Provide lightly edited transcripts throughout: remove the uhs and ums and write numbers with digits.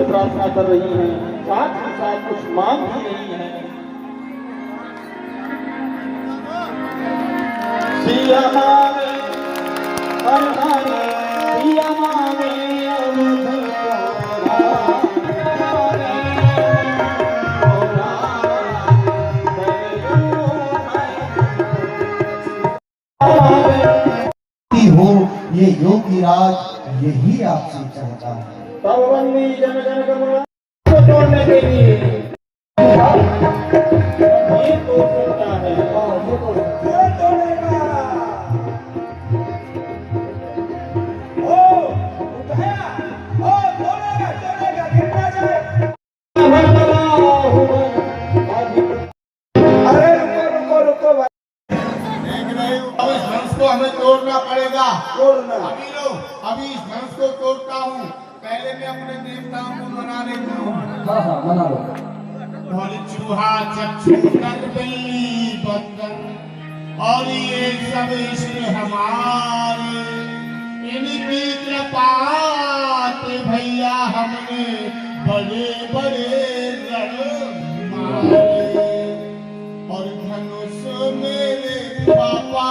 प्रार्थना कर रही हैं, साथ ही साथ कुछ मांग भी रही हैं। सिया मांगे हर मांगे, सिया मांगे हो ये योगी राज यही आपसे चाहता है। तब बंदी जन जन को तोड़ने के लिए ये तो सकता है। ये तो तोड़ेगा। ओ उठाया, ओ तोड़ेगा तोड़ेगा गिर ना जाए। अरे रुको रुको रुको भाई, देख रहे हो अब इस धनुष को हमें तोड़ना पड़ेगा। तोड़ना अभी इस धनुष को तोड़ता हूँ, पहले मैं अपने देवताओं को मना लेता हूँ। हाँ हाँ मना लो। चूहा चक्षु बिल्ली बंदर और ये सब इसमें हमारे, इनकी कृपा से भैया हमने बड़े बड़े रण मारे और धनुष मेरे पापा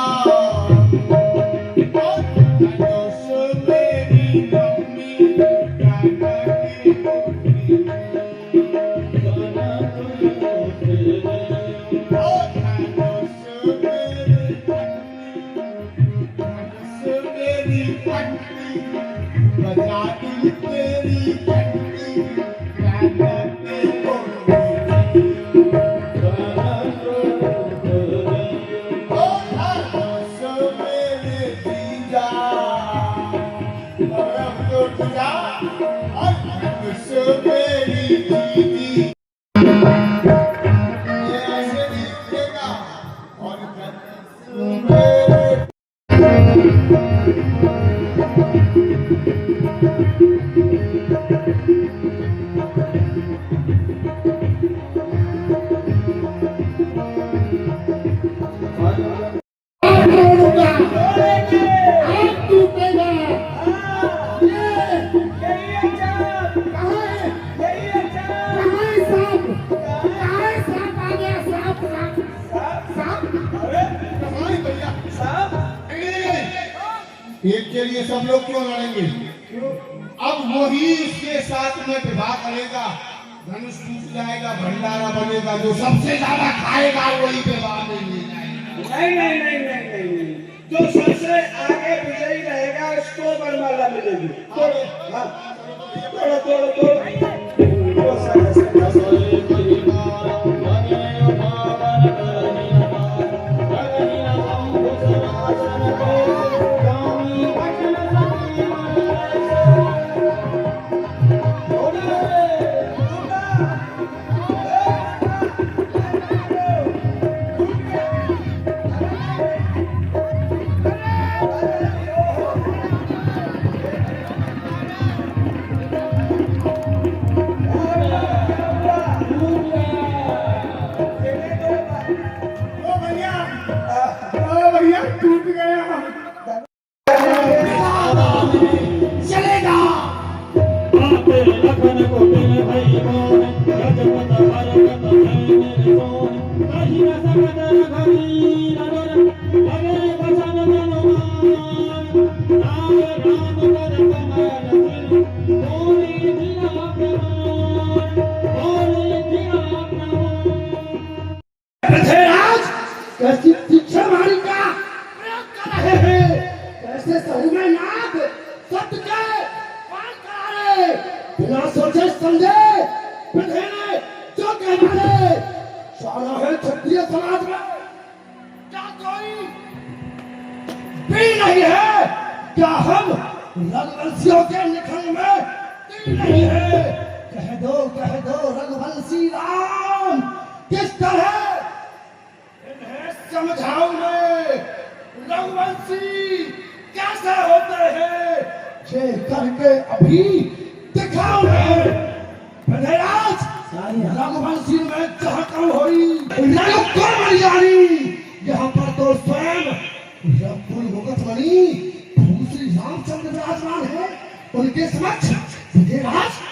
एक के लिए सब लोग क्यों लड़ेंगे? अब वही इसके साथ में विवाह करेगा, धनुष टूट जाएगा, भंडारा बनेगा, जो सबसे ज्यादा खाएगा वही विवाह में ले जाएगा। नहीं नहीं नहीं नहीं नहीं, जो सबसे आगे विजयी रहेगा उसको वरमाला मिलेगी। तोड़ो तोड़ो तोड़ो तोड़ो। टूट गया चलेगा। लखन को बिन भई मोन, गजपत हरकत है मेरे सोन। कहीं न सकत रघवी नगर, लगे बचन हनुमान। राम राम कर कमल सिर, बोले जिया प्रमाण, बोले जिया प्रमाण। पृथ्वीराज कैसी शिक्षा हमारी का प्रयोग कर रहे हैं? कैसे सही में नाथ सत्य के पार करा रहे, बिना सोचे समझे पृथ्वी ने जो कहना है सारा है क्षत्रिय समाज में क्या कोई भी नहीं है? क्या हम रघुवंशियों के निखंड में दिल नहीं है? कह दो रघुवंशी राम किस तरह समझाऊं मैं, रघुवंशी कैसे होते हैं ये करके अभी दिखाओ बंधेराज रघुवंशी में चाहता होई रघुकुल मर्यादी यहाँ पर तो स्वयं रघुकुल भगत मणि दूसरी रामचंद्र विराजमान है उनके समक्ष बंधेराज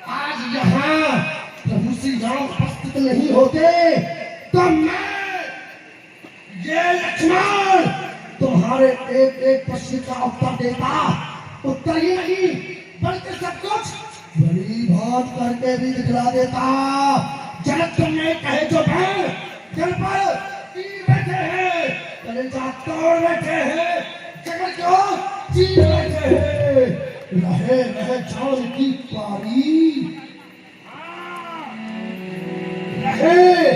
आज यहाँ प्रभु श्री राम उपस्थित नहीं होते तो मैं ये लक्ष्मण तुम्हारे एक एक प्रश्न का उत्तर देता उत्तर ही नहीं बल्कि सब कुछ बड़ी बात करके भी दिखला देता जब तुमने कहे जो बैल दिल पर तीर बैठे हैं कलेजा तोड़ बैठे हैं जगत को चीर बैठे हैं रहे रहे जान की पारी रहे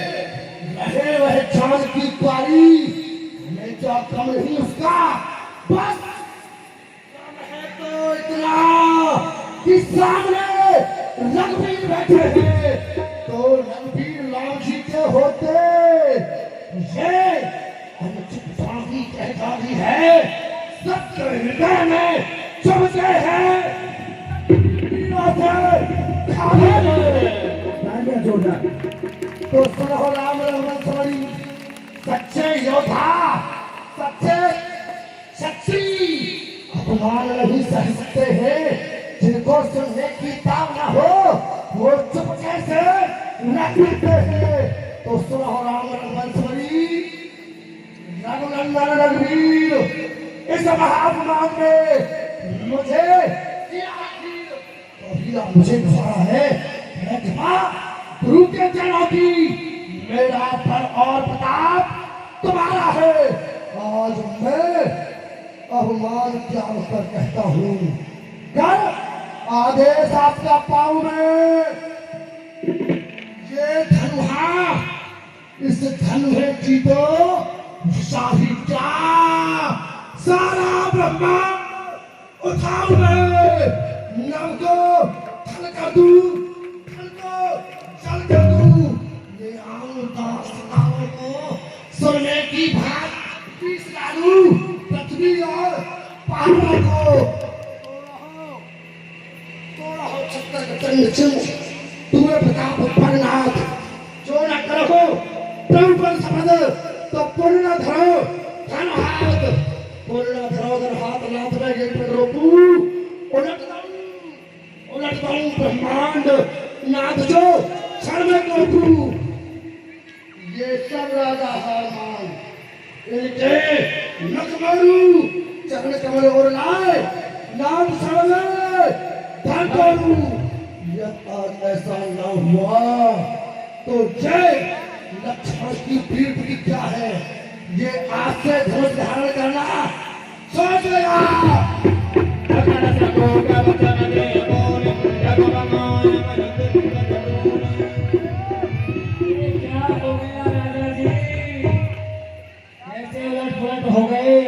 रहे वह जान की पारी हमें क्या कम नहीं उसका बस कम है तो इतना कि सामने रघुवीर बैठे हैं तो रघुवीर राम जी के होते ये अनुचित साधी कह जाती है सबके हृदय में चुभते हैं जोड़ा तो सुनो राम रघुवंशी सच्चे योद्धा सच्चे शक्ति अपमान नहीं सह सकते हैं जिनको सुनने की ताव न हो वो चुपके से न करते हैं तो सुनो राम रघुवंशी रघुनंदन रघुवीर इस महाअपमान में मुझे मुझे घबरा है गुरु के चरणों की मेरा पर और प्रताप तुम्हारा है आज मैं अभिमान त्याग कर कहता हूँ कर आदेश आपका पाऊं मैं ये धनुहा इस धनुहे की तो शाही क्या सारा ब्रह्मांड उठाऊं मैं नव को थल कर दूं थल को चल कर दूं ये आऊं दास सितारों को सोने की भात पीस डालूं पृथ्वी और पहाड़ों को तोड़ा हो छत्तर तुम्हें प्रताप परनाथ जो न करो प्रभु पर शपथ तो पूर्ण धरो धन हाथ पूर्ण धरो धन हाथ नाथ में गेट पर रोकू उलट दऊं ब्रह्मांड नाथ जो क्षण में रोकू ये सब राजा हारमान इनके नख मारू चरण कमल और लाए नाम सर्वे धन करूं यदि आज ऐसा न हुआ तो जय लक्ष्मण की पीठ की क्या है ये आज से धनुष धारण करना सोच लिया क्या हो गया राजा जी ऐसे उलट हो गए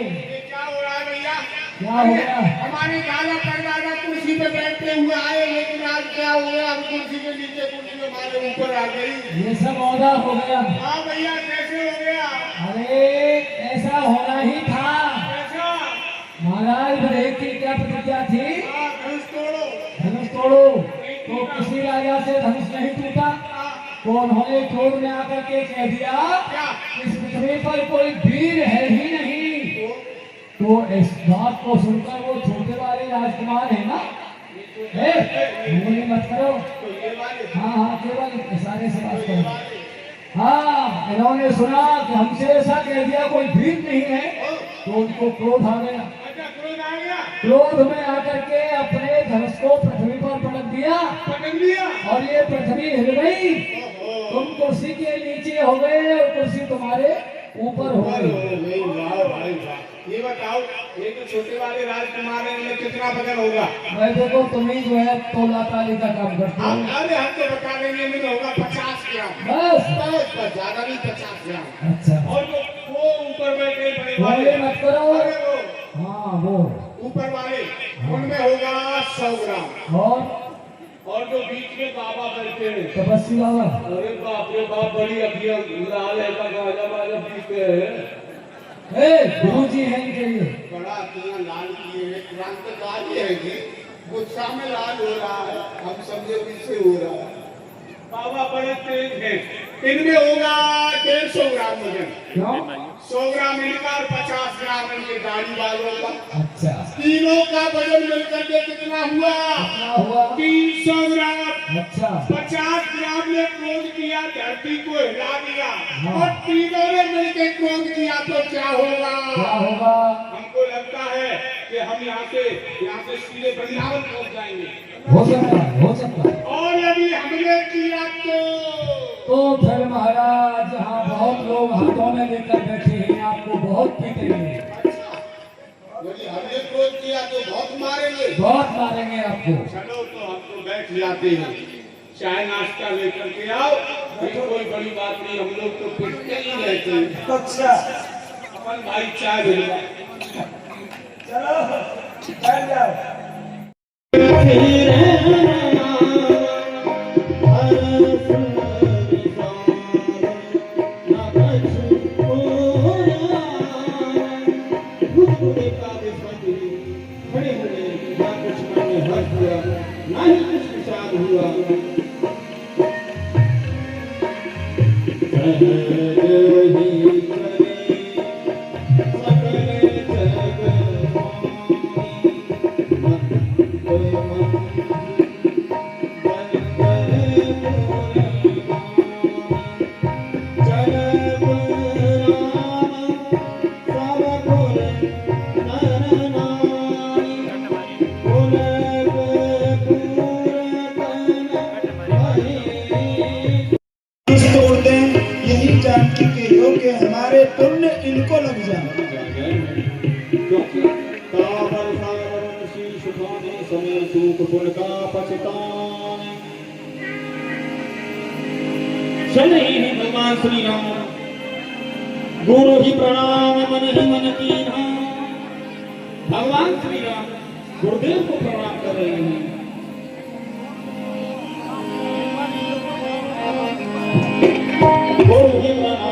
क्या हो रहा है भैया क्या हो गया हमारे दादा परदादा कुर्सी पे बैठते हुए आए लेकिन आज क्या हो गया हम कुर्सी के नीचे कुर्सी में हमारे ऊपर आ गई ये सब औदा हो गया हाँ भैया कैसे हो गया अरे ऐसा होना ही था कैसा महाराज बड़े की क्या प्रतिज्ञा थी हाँ धनुष तोड़ो धनुष तोड़ो तो किसी राजा से धनुष नहीं टूटा तो उन्होंने क्रोध में आकर के कह दिया क्या इस पृथ्वी पर कोई वीर है ही नहीं तो इस बात को सुनकर वो छोटे वाले राजकुमार है ना मत करो तो ये वाले हाँ केवल सारे से बात करो हाँ इन्होंने सुना कि हमसे ऐसा कह दिया कोई वीर नहीं है तो उनको क्रोध आ गया अच्छा क्रोध आ गया क्रोध में आकर के अपने धनुष को पृथ्वी पर पटक दिया पटक दिया और ये पृथ्वी हिल गई तुम कुर्सी के नीचे हो गए और कुर्सी तुम्हारे ऊपर हो गई ये बताओ ये तो छोटे वाले राजकुमार हैं इनमें कितना वजन होगा मैं देखो तुम्हें जो है तोला ताली का काम करता हूँ अरे हम तो बता देंगे इनमें होगा 50 ग्राम बस बस ज्यादा नहीं 50 ग्राम अच्छा और जो वो ऊपर बैठे बड़े बोले वाले मत करो अरे वो हाँ वो ऊपर वाले उनमें होगा 100 ग्राम और जो बीच में बाबा बैठे हैं तपस्वी बाबा अरे बाप रे बाप बड़ी अभी लाल है का गाजा वाला बीच में है गुरु जी हैं इनके लिए। बड़ा इतना लाल किए हैं, क्रांतिकारी है जी, गुस्सा में लाल हो रहा है, हम समझे पीछे हो रहा है। बाबा बड़े तेज हैं, इनमें होगा 150 ग्राम वजन। क्यों? 100 ग्राम इनका और 50 ग्राम इनके गाड़ी वालों का। अच्छा, तीनों का वजन मिलकर के कितना हुआ? कितना हुआ? 300 ग्राम। अच्छा, 50 ग्राम ने क्रोध किया, धरती को हिला दिया, हाँ। और तीनों ने मिलकर क्रोध किया तो क्या होगा? क्या होगा? हमको लगता है कि हम यहाँ से सीधे वृंदावन पहुँच जाएंगे। हो सकता है, हो सकता है। और यदि हमने किया तो फिर महाराज यहाँ बहुत लोग हाथों में लेकर बैठे हैं, आपको बहुत पीटेंगे। यदि हमने क्रोध किया तो बहुत मारेंगे। बहुत मारेंगे आपको। चलो तो हम तो बैठ जाते हैं, चाय नाश्ता लेकर के आओ, ये कोई बड़ी बात नहीं, हम लोग तो पिटते ही रहते हैं। अच्छा अपन भाई चाय भेजा। चलो बैठ जाओ। जानकी के योग्य हमारे पुण्य इनको लग जाए। भगवान श्री राम गुरु ही प्रणाम मन ही मन कीन्हा। भगवान श्री राम गुरुदेव को प्रणाम कर रहे हैं। गुरु ही प्रणाम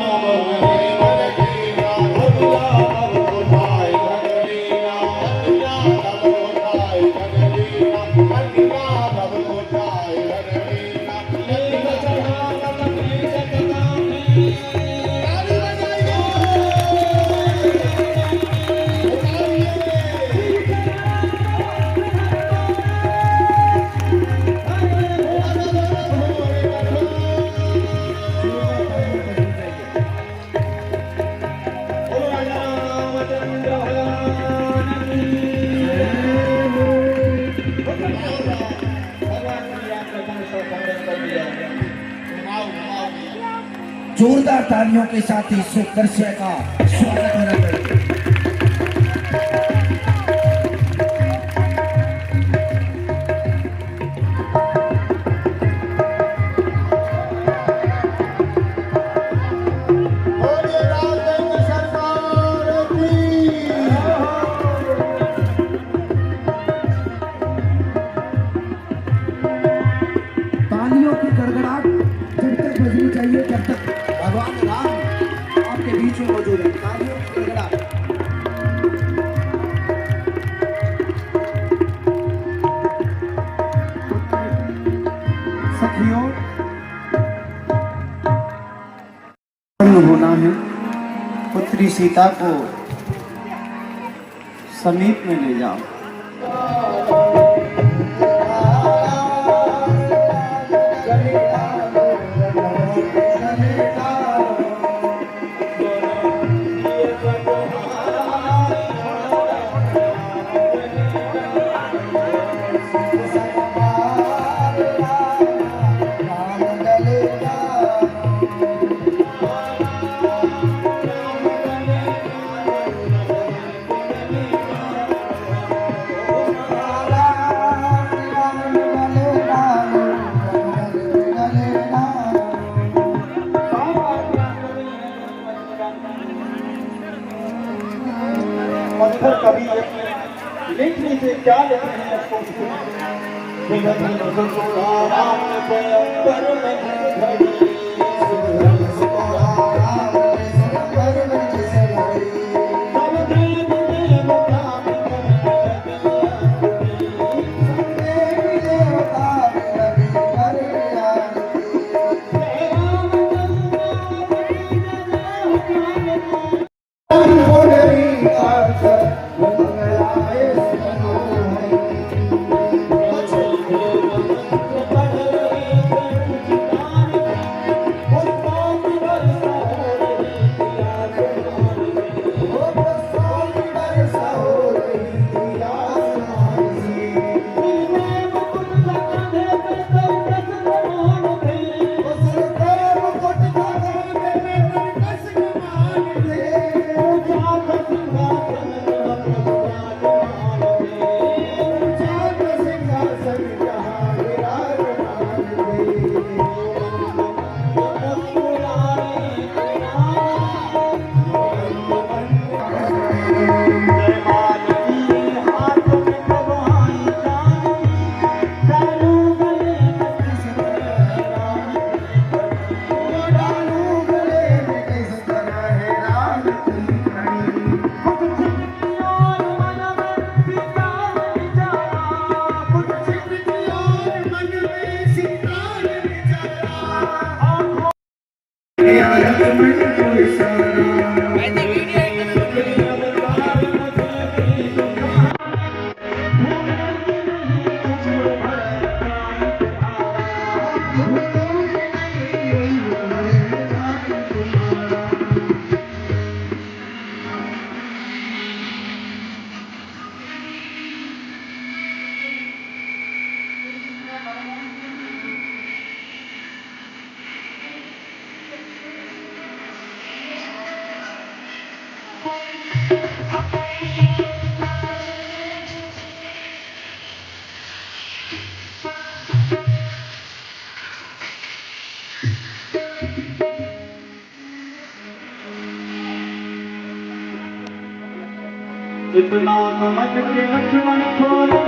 जोरदार तालियों के साथ इस दृश्य का स्वागत होना चाहिए। तालियों की गड़गड़ाहट जब तक बजनी चाहिए जब तक भगवान राम आपके बीच में मौजूद है। तालियों की गड़गड़ाहट। सखियों, होना है, पुत्री सीता को समीप में ले जाओ। पत्थर कभी लिखने से क्या लिखते हैं इतना समझ के लक्ष्मण को